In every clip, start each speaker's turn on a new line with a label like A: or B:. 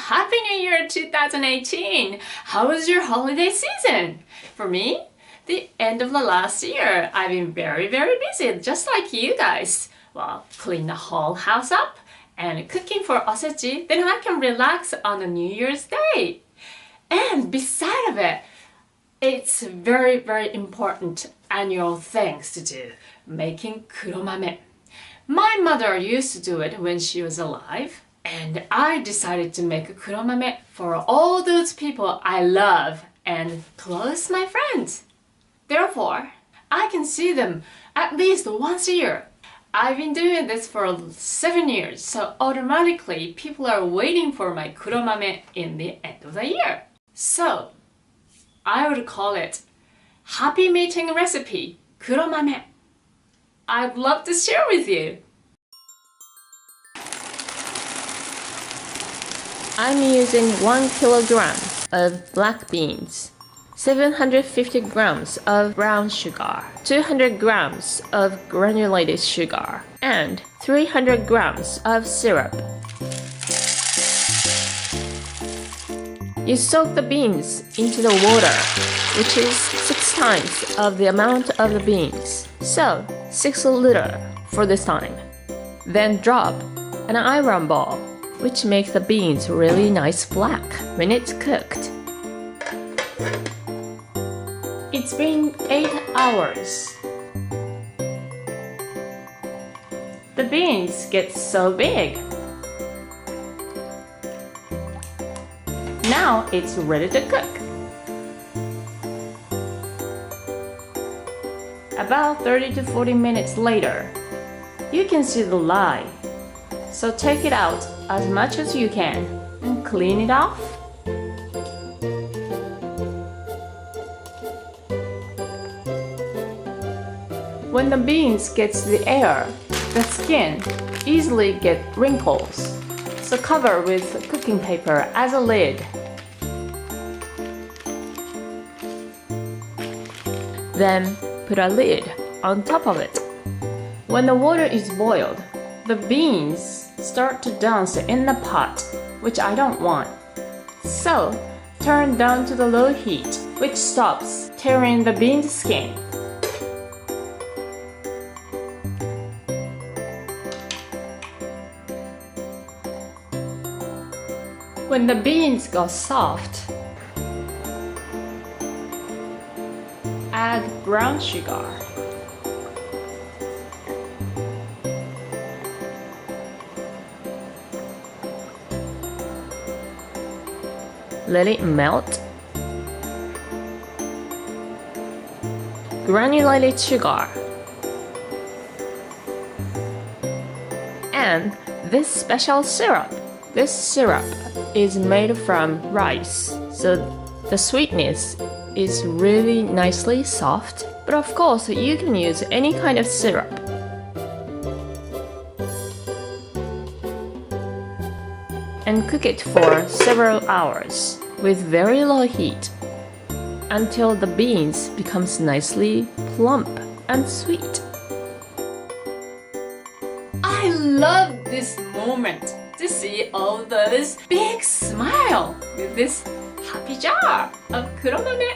A: Happy New Year 2018! How was your holiday season? For me, the end of the last year, I've been very busy, just like you guys. Well, clean the whole house up and cooking for Osechi, then I can relax on a New Year's Day. And beside of it, it's very important annual things to do, making kuromame. My mother used to do it when she was alive, and I decided to make a kuromame for all those people I love and close my friends. Therefore, I can see them at least once a year. I've been doing this for 7 years, so automatically people are waiting for my kuromame in the end of the year. So, I would call it Happy Meeting Recipe Kuromame. I'd love to share with you.
B: I'm using 1 kilogram of black beans, 750 grams of brown sugar, 200 grams of granulated sugar, and 300 grams of syrup. You soak the beans into the water, which is 6 times of the amount of the beans, so 6 liters for this time. Then drop an iron ball, which makes the beans really nice black when it's cooked. It's been 8 hours. The beans get so big. Now it's ready to cook. About 30 to 40 minutes later, you can see the lye. So take it out as much as you can and clean it off. When the beans gets the air, the skin easily get wrinkles. So cover with cooking paper as a lid. Then put a lid on top of it. When the water is boiled, the beans start to dance in the pot, which I don't want. So turn down to the low heat, which stops tearing the beans skin. When the beans go soft, add brown sugar. Let it melt. Granulated sugar. And this special syrup. This syrup is made from rice, so the sweetness is really nicely soft. But of course, you can use any kind of syrup. And cook it for several hours with very low heat until the beans becomes nicely plump and sweet.
A: I love this moment to see all those big smile with this happy jar of kuromame.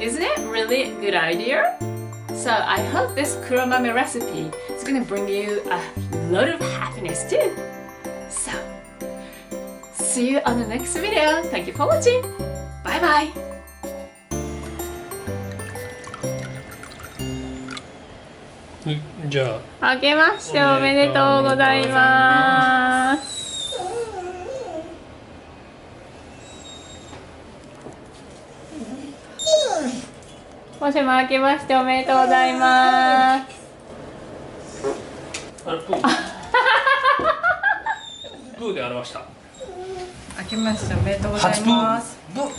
A: Isn't it really a good idea? So I hope this kuromame recipe is gonna bring you a lot of happiness too. So, see you on the next video. Thank you for watching. Bye bye.
C: じゃ
B: あけましておめでとうございます。もしもあけましておめでとうございます。
C: あれプーで表した。
D: 明けましておめでとうございます。
C: 初プー。